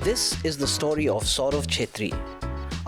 This is the story of Saurav Chhetri.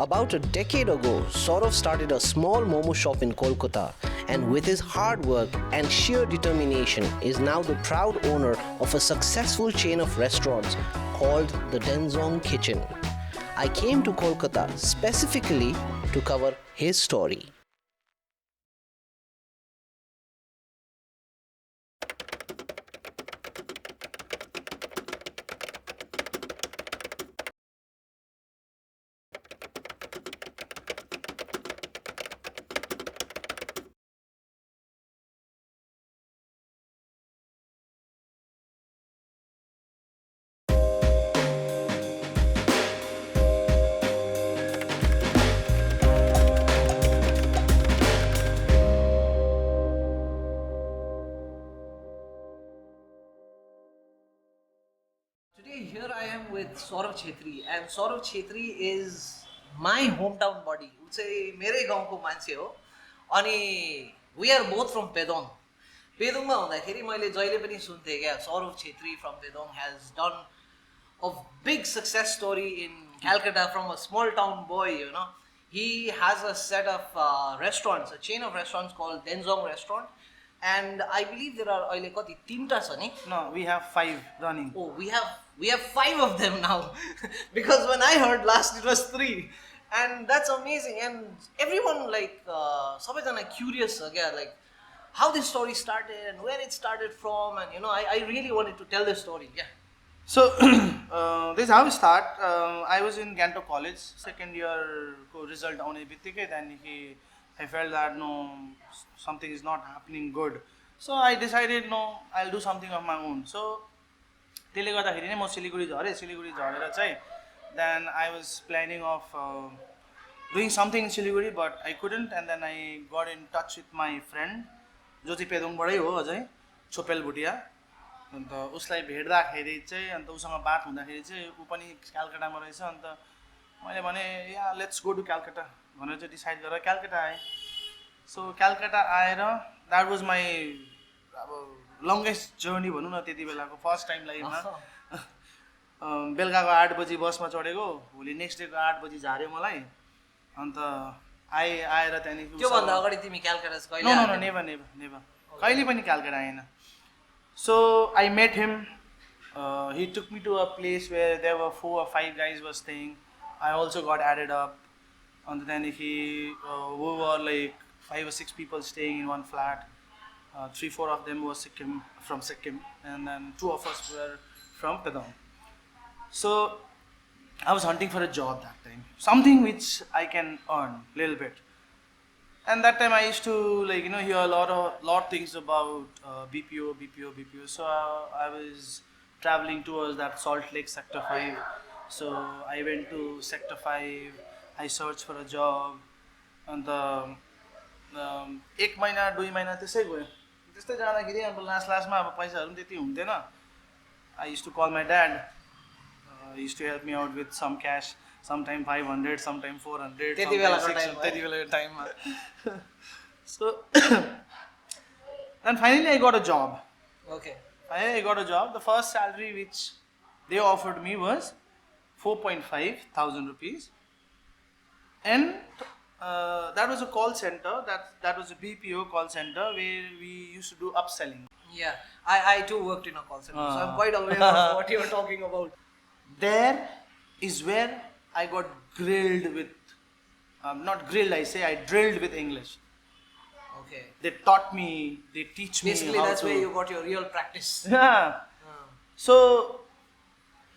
About a decade ago, Saurav started a small momo shop in Kolkata, and with his hard work and sheer determination is now the proud owner of a successful chain of restaurants called the Denzong Kitchen. I came to Kolkata specifically to cover his story. Today here I am with Saurav Chhetri, and Saurav Chhetri is my hometown body. ऊ चाहिँ मेरै गाउँको मान्छे हो अनि we are both from Pedong. पेदोङमा हुँदाखेरि मैले जहिले पनि सुन्थेँ क्या Saurav Chhetri from Pedong has done a big success story in Calcutta from a small town boy, you know. He has a set of restaurants, a chain of restaurants called Denzong Restaurant. And I believe there are अहिले कति तीनटा छ नि? No, we have 5 running. Oh, we have 5 of them now. Because when I heard last it was 3. And that's amazing. And everyone सबैजना curious क्या like how this story started and where it started from, and you know I really wanted to tell the story. Yeah. So, this is how we start. I was in Gantok College, second year result आउने बित्तिकै त्यहाँदेखि I felt that no, something is not happening good. So I decided no, I'll do something of my own. So त्यसले गर्दाखेरि नै म सिलिगुडी झरेर चाहिँ then I was planning of doing something in Siliguri, but I couldn't, and then I got in touch with my friend जो चाहिँ पेदोङबाटै हो अझै छोपेल भुटिया अन्त उसलाई भेट्दाखेरि चाहिँ अन्त उसँग बात हुँदाखेरि चाहिँ ऊ पनि कलकत्तामा रहेछ अन्त मैले भने या लेट्स गो टु कलकत्ता भनेर चाहिँ डिसाइड गरेर कलकत्ता आएँ सो कलकत्ता आएर द्याट वाज माई अब लङ्गेस्ट जर्नी भनौँ न त्यति बेलाको फर्स्ट टाइम लाइफमा बेलुकाको 8 बजी बसमा चढेको भोलि नेक्स्ट डेको 8 बजी झार्यो मलाई अन्त आएर त्यहाँदेखि त्योभन्दा अगाडि तिमी कलकत्ता कहिले नो नो नेभर कहिले पनि कलकत्ता आएन so I met him he took me to a place where there were 4 or 5 guys were staying. I also got added up. And then we were like 5 or 6 people staying in one flat. 3-4 of them were from Sikkim, and then 2 of us were from Pedong. So I was hunting for a job that time, something which I can earn a little bit. And that time I used to hear a lot things about BPO. So I was traveling towards that Salt Lake Sector 5. So I went to Sector 5. I searched for a job. And 1 महिना 2 महिना त्यसै गयो त्यस्तै जाँदाखेरि अब लास्टमा अब पैसाहरू पनि त्यति हुन्थेन. I used to call my dad. He used to help me out with some cash. Sometime 500, sometime 400. त्यति बेलाको टाइममा. So and finally I got a job. Okay. I got a job. The first salary which they offered me was 4.5 thousand rupees, and that was a call center. That was a BPO call center where we used to do upselling. Yeah, I too worked in a call center, so I'm quite aware of what you're talking about. There is where I got grilled with, not grilled, I drilled with English. Okay. They taught me, they teach me Basically, how that's to... where you got your real practice. Yeah. So,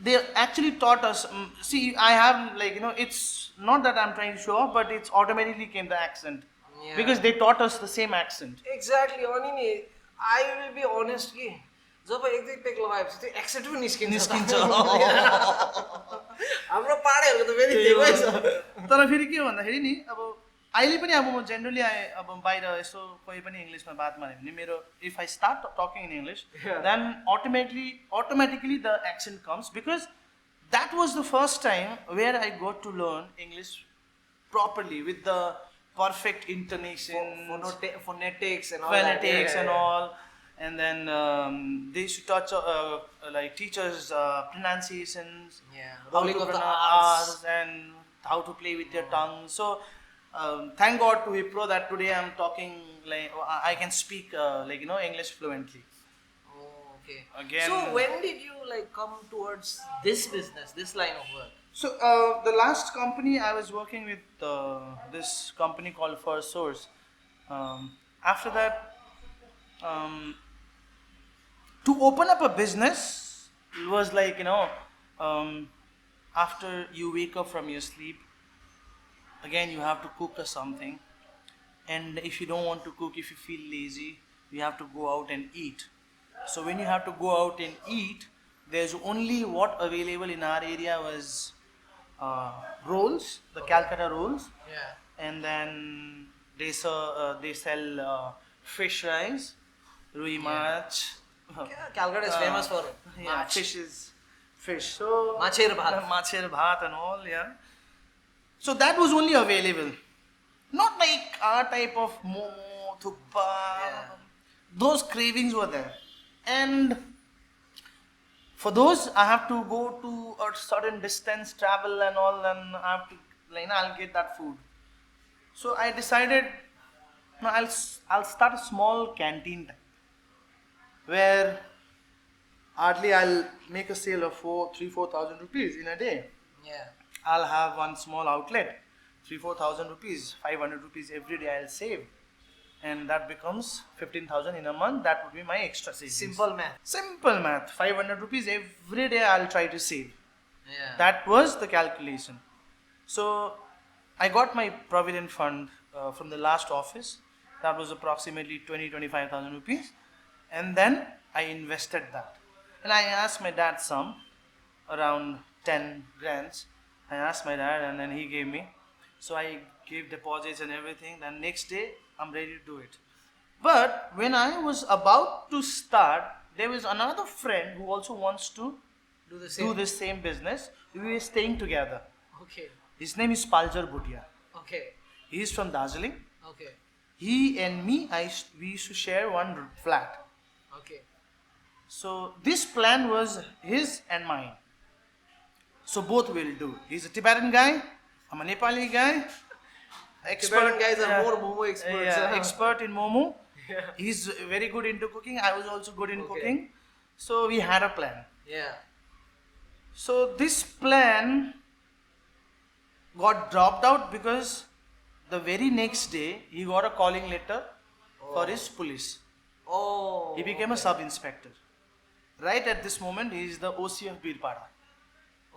they actually taught us, see, I have it's not that I'm trying to show off, but it's automatically came the accent. Yeah. Because they taught us the same accent. Exactly. I will be honest कि जब एक दुई pack लगाएपछि त्यो accent पनि निस्किन्छ हाम्रो पाहाडहरूको त फेरि त्यही छ. तर फेरि के भन्दाखेरि नि अब अहिले पनि अब म जेनरली अब बाहिर यसो कोही पनि इङ्ग्लिसमा बात मार्यो भने मेरो if I start talking in English then automatically the accent comes, because that was the first time where I got to learn English properly with the perfect intonation, phonetics and all phonetics and all. and then they used to like teach us pronunciations, Yeah, how rolling to of the pronounce R's. and how to play with your tongue. So thank God to Wipro that today I'm talking like I can speak like English fluently. Oh, okay. Again- So when did you like come towards this business, this line of work? So the last company I was working with, this company called First Source. After that, um, to open up a business was like um, after you wake up from your sleep, again you have to cook or something, and if you don't want to cook, if you feel lazy, you have to go out and eat. So when you have to go out and eat, there's only what available in our area was rolls, the Calcutta rolls, Yeah. and then they sell fish rice, rui mach. Yeah, Calcutta is famous for Yeah, March. fish. So Macher bhat. macher bhat and all, yeah. So that was only available. Not like our type of momo, thukpa. Yeah. Those cravings were there. And for those, I have to go to a certain distance, travel and all, and I have to, I'll get that food. So I decided, no, I'll start a small canteen type, where hardly I'll make a sale of 4,000 rupees in a day. Yeah. I'll have one small outlet, 4,000 rupees, 500 rupees every day I'll save, and that becomes 15,000 in a month. That would be my extra savings. Simple math. Simple math. 500 rupees every day I'll try to save. Yeah. That was the calculation. So I got my provident fund from the last office. That was approximately 25,000 rupees, and then I invested that. And I asked my dad some, around 10 grands. I asked my dad, and then he gave me. So I gave deposits and everything. Then next day I'm ready to do it. But when I was about to start, there was another friend who also wants to Do the same. do this same business. We were staying together. Okay. His name is Paljar Bhutia. Okay. He is from Darjeeling. Okay. He and me, we used to share one flat. Okay. So this plan was his and mine. So both will do. He's a Tibetan guy. I'm a Nepali guy. Tibetan guys are more momo experts. Yeah, expert in momo. Yeah. He's very good into cooking. I was also good in Okay. cooking. So we had a plan. Yeah. So this plan got dropped out because the very next day he got a calling letter for his police. Oh. He became a sub-inspector. Right at this moment, he is the OC of Birpada.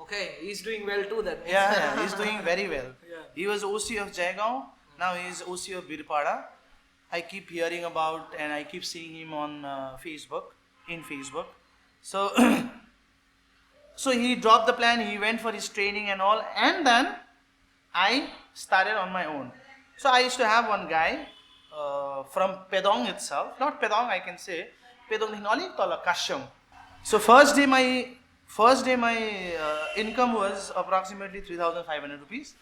Okay, he's doing well too then. Yeah, he's doing very well. Yeah. He was OC of Jaigaon, now he is OC of Birpada. I keep hearing about and I keep seeing him on Facebook. So, so he dropped the plan, he went for his training and all, and then I started on my own. So I used to have one guy from Pedong itself, not Pedong I can say, Pedong Hinoli Tola Kashyam. So first day my income was approximately 3,500 rupees.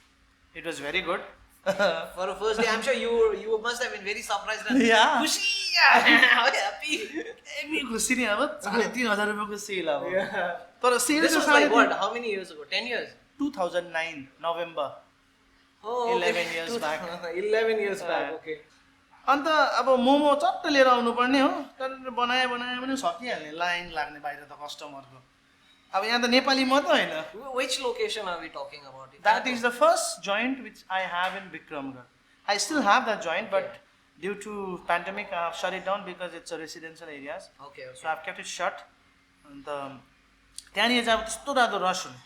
It was very good. For a first day, I'm sure you must have been very surprised and Yeah. खुशी, how happy. Every खुसी नहीं अब 3,500 रुपये को cell अब. Yeah. तर cell This तो was like what? How many years ago? 10 years? 2009 November. Oh, okay. 11 years back. 11 years back, Yeah. okay. अन्त अब मोमो चट्ट लिएर आउनु पर्ने हो तर बनाए पनि सकिहाल्ने लाइन लाग्ने बाहिर त कस्टमरको अब यहाँ त नेपाली मात्र होइन. Which location are we talking about? That is the first joint which I have in Bikramgarh. I still have that joint, but due to pandemic, I have shut it down because it's a residential areas. Okay, okay. So I've kept it shut. And त्यहाँनिर चाहिँ अब त्यस्तो राम्रो रस हुने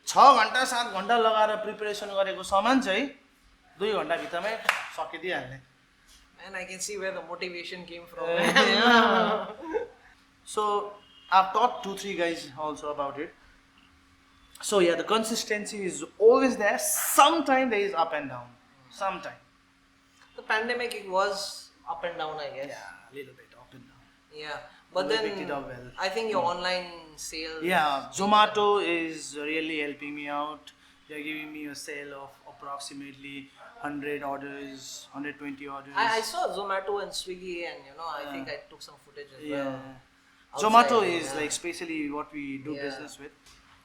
6 घन्टा 7 घन्टा लगाएर प्रिपरेसन गरेको सामान चाहिँ 2 घन्टा भित्रमै सकिदिइहाल्ने. And I can see where the motivation came from. So I've taught 2-3 guys also about it. So yeah, the consistency is always there. Sometimes there is up and down. Sometimes. The pandemic, it was up and down, I guess. Yeah, a little bit up and down. Yeah. But We then picked it up well. I think your online sales. Yeah, Zomato is really helping me out. they're giving me a sale of approximately 100 orders, 120 orders. I saw Zomato and Swiggy, and I think I took some footage as Yeah. well. Zomato outside, is yeah. like especially what we do Yeah. business with.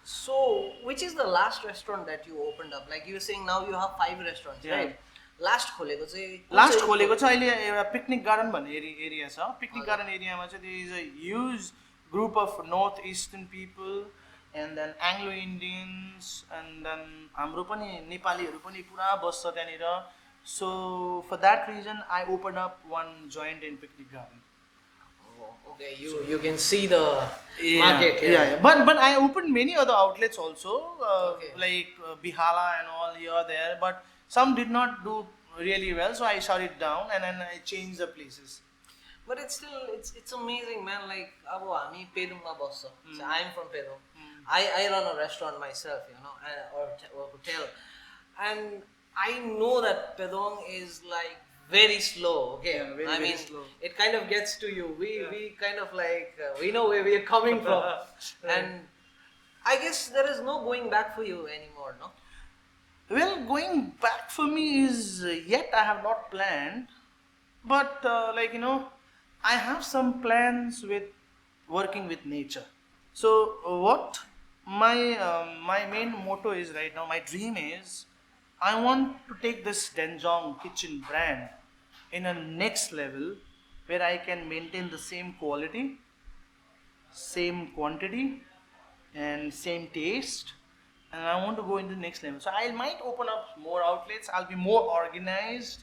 So, which is the last restaurant that you opened up? Like you were saying, now you have 5 restaurants, Yeah. right? Last खोलेको चाहिँ कुन last चाहिँ- खोलेको चाहिँ अहिले एउटा picnic garden भन्ने area छ पिकनिक हजुर। गार्डन एरियामा चाहिँ there is a huge group of north eastern people and then Anglo Indians and then हाम्रो पनि नेपालीहरू पनि पुरा बस्छ त्यहाँनिर so for that reason I opened up one joint in picnic garden. Oh, okay, you can see the market here. yeah. But I opened many other outlets also Okay. like Bihala and all here there but some did not do really well so I shut it down and then I changed the places. But it's still it's amazing, man. Like अब हामी पेदुङमा बस्छ. So I'm from Pedong. I run a restaurant myself, or hotel, and I know that Pedong is like very slow. Okay, Yeah, very, I very mean slow. it kind of gets to you. We kind of like we know where we are coming from, and I guess there is no going back for you anymore, no? Well, going back for me is yet I have not planned, but I have some plans with working with nature. So what my main motto is right now, my dream is I want to take this Denjong Kitchen brand in a next level where I can maintain the same quality, same quantity, and same taste. And I want to go into the next level. So I might open up more outlets. I'll be more organized,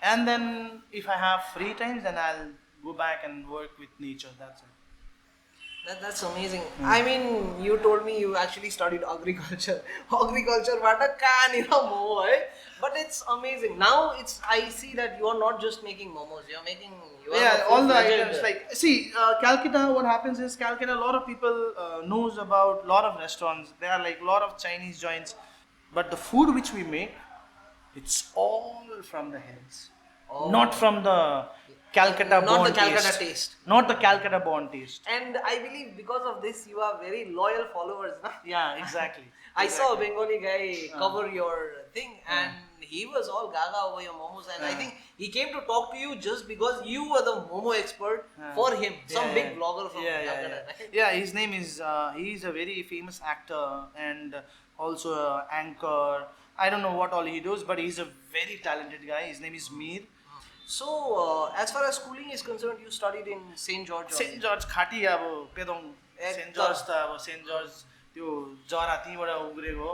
and then if I have free times, then I'll go back and work with nature. That's it. That's amazing. I mean, you told me you actually studied agriculture. Agriculture, what a momo, eh? But it's amazing. Now I see that you are not just making momos. You are Yeah, a all the full-fledged- items. Like, see, Calcutta. What happens is Calcutta. A lot of people knows about lot of restaurants. There are like lot of Chinese joints, but the food which we make, it's all from the hills, Oh. not from the Calcutta Not born the Calcutta taste. taste. Not the Calcutta born taste. And I believe because of this, you are very loyal followers, na? Yeah, exactly. I saw a Exactly. Bengali guy cover your thing, and he was all gaga over your momos, and I think he came to talk to you just because you were the momo expert for him, some big vlogger from Calcutta, right? Yeah, his name is, he's a very famous actor and also an anchor. I don't know what all he does, but he's a very talented guy. His name is Mir. So, as far as schooling is concerned, you studied in St. George. Saint George खाटी अब Pedong Saint George त अब Saint George त्यो जरा त्यहीँबाट उब्रेको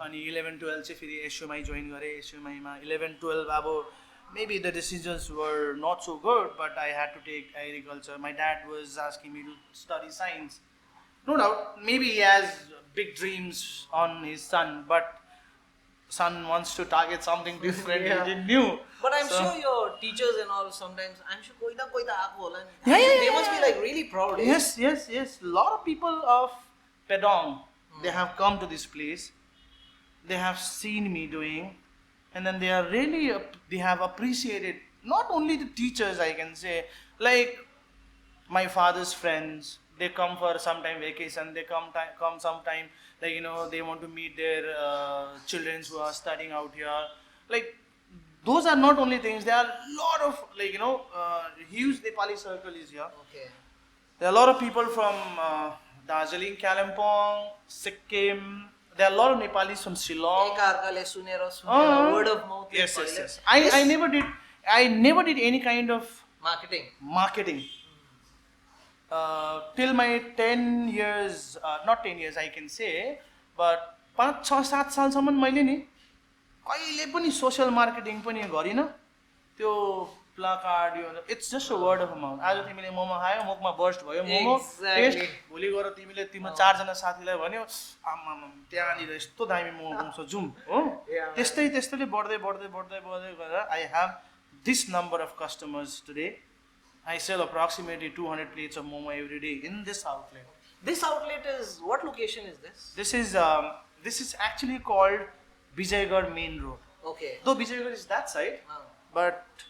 अनि 11-12 चाहिँ फेरि एसयुएमआई जोइन गरेँ एसयुएमआईमा 11-12 अब maybe the decisions were not so good but I had to take agriculture. My dad was asking me to study science. No doubt, maybe he has big dreams on his son, but son wants to target something different. Yeah. He didn't knew. But I'm So- sure your teachers and all sometimes, I'm sure koi na koi ta aako hola ni. Yeah, They must be like really proud. Eh? Yes. A lot of people of Pedong, they have come to this place. They have seen me doing, and then they are really they have appreciated not only the teachers. I can say like my father's friends. They come for sometime vacation. They come sometime like they want to meet their children who are studying out here. Like those are not only things. There are a lot of huge Nepali circle is here. Okay. There are a lot of people from Darjeeling, Kalimpong, Sikkim. There are a lot of Nepalis from Shillong. एकाअर्काले सुनेर word of mouth. Yes. I never did any kind of Marketing. marketing. Till my 10 years, not 10 years I can say, but 5-6-7 सालसम्म मैले नि कहिले पनि social marketing पनि गरिनँ त्यो placard yo it's just a word of mouth आज तिमीले मोमो खायो मुखमा बर्स्ट भयो मोमो Exactly. टेस्ट भोलि गएर तिम्रो 4जना साथीलाई भन्यो आमामा त्यहाँनिर यस्तो दामी मोमो पाउँछ जाउँ हो Yeah, त्यस्तैले बढ्दै गएर I have this number of customers today I sell approximately 200 plates of momo every day in this outlet. This outlet is, what location is this? This is actually called Bijaygarh Main Road. Okay. Though Bijaygarh is that side, Ah, but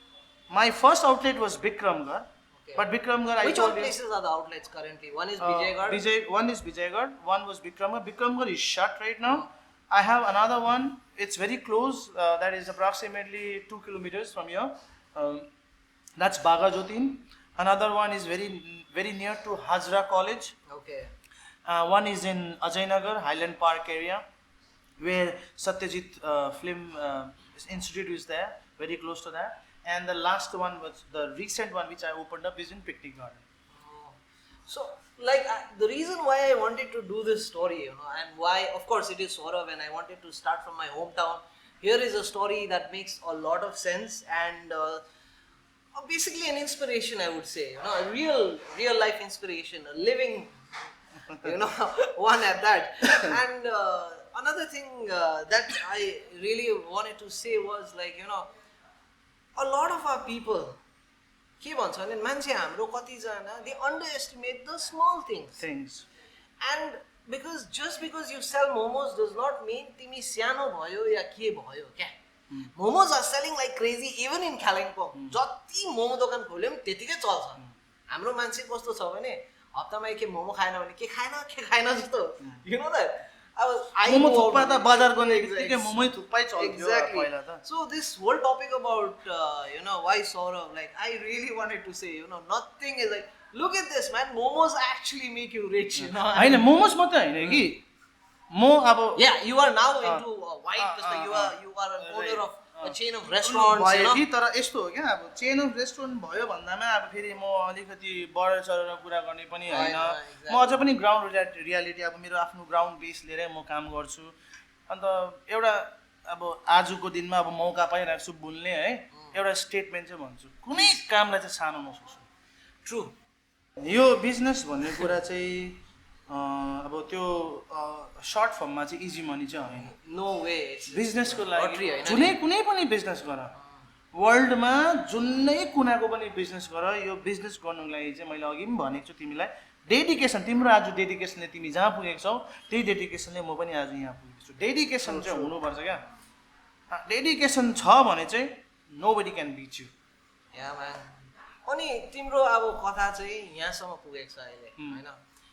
my first outlet was Bikramgarh. okay. But Bikramgarh, I Which all told you, places are the outlets currently? One is Bijaygarh. one is Bijaygarh, one was Bikramgarh. Bikramgarh is shut right now. I have another one. It's very close. That is approximately 2 kilometers from here. Um, that's Baga Jotin. Another one is very near to Hazra College. Okay. One is in Ajaynagar, Highland Park area, where Satyajit Film Institute is there, very close to that. And the last one was the recent one which I opened up is in Picnic Garden. So, like, the reason why I wanted to do this story, and why, of course, it is Saurav, and I wanted to start from my hometown. Here is a story that makes a lot of sense and basically an inspiration, I would say. A real life inspiration, a living, one at that. And another thing that I really wanted to say was like, a lot of our people, के भन्छ भने मान्छे हाम्रो कतिजना they underestimate the small things. And just because you sell momos does not mean तिमी सानो भयो या के भयो क्या. Momos are selling like crazy even in Kalimpong. जति मोमो दोकान खोल्यो पनि त्यतिकै चल्छ. हाम्रो मान्छे कस्तो छ भने हप्तामा एक मोमो खाएन भने के खाएन जस्तो. You know that? Momo thukpa त बजार गर्ने बित्तिकै मोमै थुक्पै चल्थ्यो पहिला त. So this whole topic about why Saurav, like I really wanted to say, nothing is like, look at this man, momos actually make you rich, हैन मोमोस मात्रै हैन कि म अब yeah, you are now into wine because you are an owner of a chain of restaurants, भयो कि तर यस्तो हो क्या अब चेन अफ रेस्टुरेन्ट भयो भन्दामा अब फेरि म अलिकति बढ चढेर कुरा गर्ने पनि हैन. म अझ पनि ग्राउन्ड रियालिटी अब मेरो आफ्नो ग्राउन्ड बेस लिएरै म काम गर्छु. अन्त एउटा अब आजको दिनमा अब मौका पाइरहेको छु बोल्ने है, एउटा स्टेटमेन्ट चाहिँ भन्छु, कुनै कामलाई चाहिँ सानो नसोच्नु. True. यो बिजनेस भन्ने कुरा चाहिँ अब त्यो सर्ट फर्ममा चाहिँ इजी मनी चाहिँ होइन. No way. बिजनेसको लागि होइन कुनै पनि बिजनेस गर, वर्ल्डमा जुनै कुनाको पनि बिजनेस गर, यो बिजनेस गर्नुको लागि चाहिँ मैले अघि पनि भनेको छु तिमीलाई, डेडिकेसन. तिम्रो आज डेडिकेसनले तिमी जहाँ पुगेको छौ त्यही डेडिकेसनले म पनि आज यहाँ पुगेको छु. डेडिकेसन चाहिँ हुनुपर्छ क्या. डेडिकेसन छ भने चाहिँ nobody can beat you. Yeah man. अनि तिम्रो अब कथा चाहिँ यहाँसम्म पुगेको छ अहिले हैन.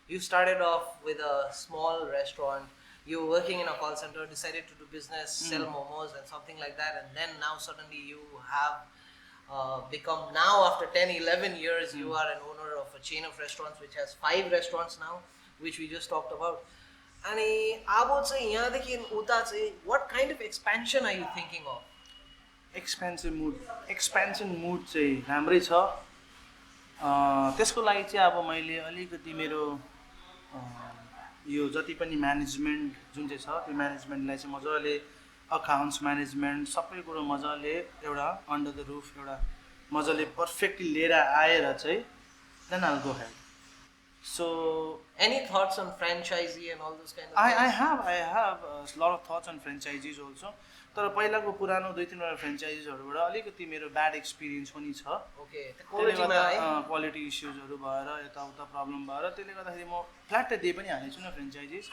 You started off with a small restaurant. You were working in a call center, decided to do business, sell momos and something like that, and then now suddenly you have become, now after 10-11 years, you are an owner of a chain of restaurants which has 5 restaurants now, which we just talked about. अनि अब चाहिँ यहाँदेखि उता चाहिँ what kind of expansion are you thinking of? Expansion मुड चाहिँ राम्रै छ. त्यसको लागि चाहिँ अब मैले अलिकति मेरो यो जति पनि म्यानेजमेन्ट जुन चाहिँ छ त्यो म्यानेजमेन्टलाई चाहिँ मजाले अकाउन्ट्स म्यानेजमेन्ट सबै कुरो मजाले एउटा अन्डर द रुफ एउटा मजाले पर्फेक्टली लिएर आएर चाहिँ then oil go head. So any thoughts on franchisee and all those kind of I things? I have a lot of thoughts on franchisees also. तर पहिलाको पुरानो 2-3वटा फ्रेन्चाइजिसहरूबाट अलिकति मेरो ब्याड एक्सपिरियन्स पनि छ. Okay, क्वालिटी इस्युजहरू भएर यताउता प्रब्लम भएर त्यसले गर्दाखेरि म फ्ल्याटै दिए पनि हालेको छु न फ्रेन्चाइजिस.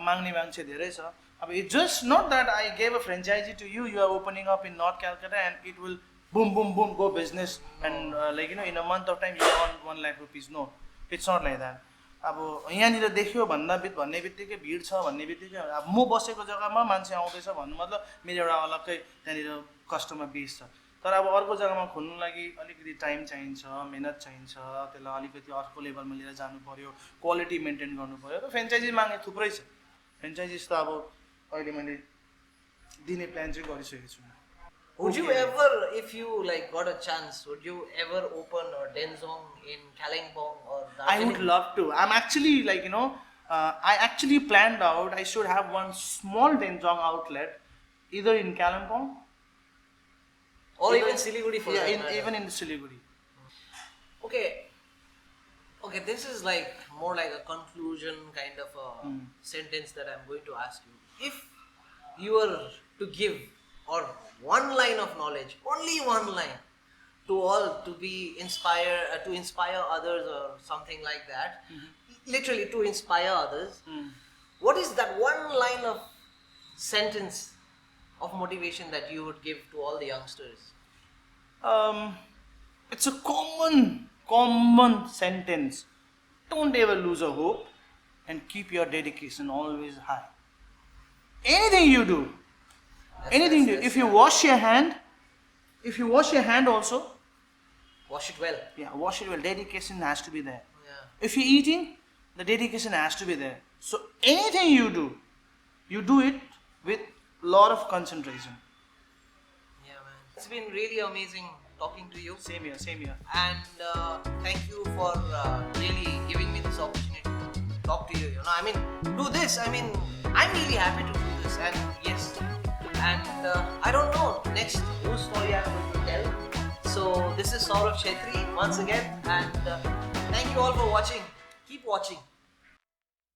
माग्ने मान्छे धेरै छ. अब it just not that I gave a franchisee to you are opening up in north Calcutta and it will boom go business and like in a month of time you earn 1 lakh rupees. No, it's not like that. अब यहाँनिर देख्यो भन्ने बित्तिकै भिड छ भन्ने बित्तिकै अब म बसेको जग्गामा मान्छे आउँदैछ भन्नु मतलब मेरो एउटा अलग्गै त्यहाँनिर कस्टमर बेस छ. तर अब अर्को जग्गामा खोल्नु लागि अलिकति टाइम चाहिन्छ, मेहनत चाहिन्छ, त्यसलाई अलिकति अर्को लेभलमा लिएर जानु पऱ्यो, क्वालिटी मेन्टेन गर्नु पऱ्यो. र फ्रेन्चाइजी माग्ने थुप्रै छ. फ्रेन्चाइजिस त अब अहिले मैले दिने प्लान चाहिँ गरिसकेको छु. Would you ever, if you like got a chance, would you ever open a Denzong in Kalimpong or I would love to. I'm actually like, I actually planned out I should have one small Denzong outlet either in Kalimpong or even Siliguri for that matter. Even in Siliguri. Okay, this is like more like a conclusion kind of a sentence that I'm going to ask you. If you were to give or one line of knowledge, only one line, to be inspired, to inspire others or something like that, literally to inspire others, what is that one line of sentence of motivation that you would give to all the youngsters? It's a common sentence. Don't ever lose a hope and keep your dedication always high. anything you do, anything you do, if you wash your hand, also, Wash it well. yeah, wash it well. Dedication has to be there. Yeah. If you're eating, the dedication has to be there. So anything you do it with lot of concentration. Yeah, man. It's been really amazing talking to you. Same here. And thank you for really giving me this opportunity to talk to you. You know, I mean, do this. I mean, I'm really happy to do this. And yes, and I don't know next whose story I'm going to tell. So this is Saurav Chhetri once again, and thank you all for watching. Keep watching.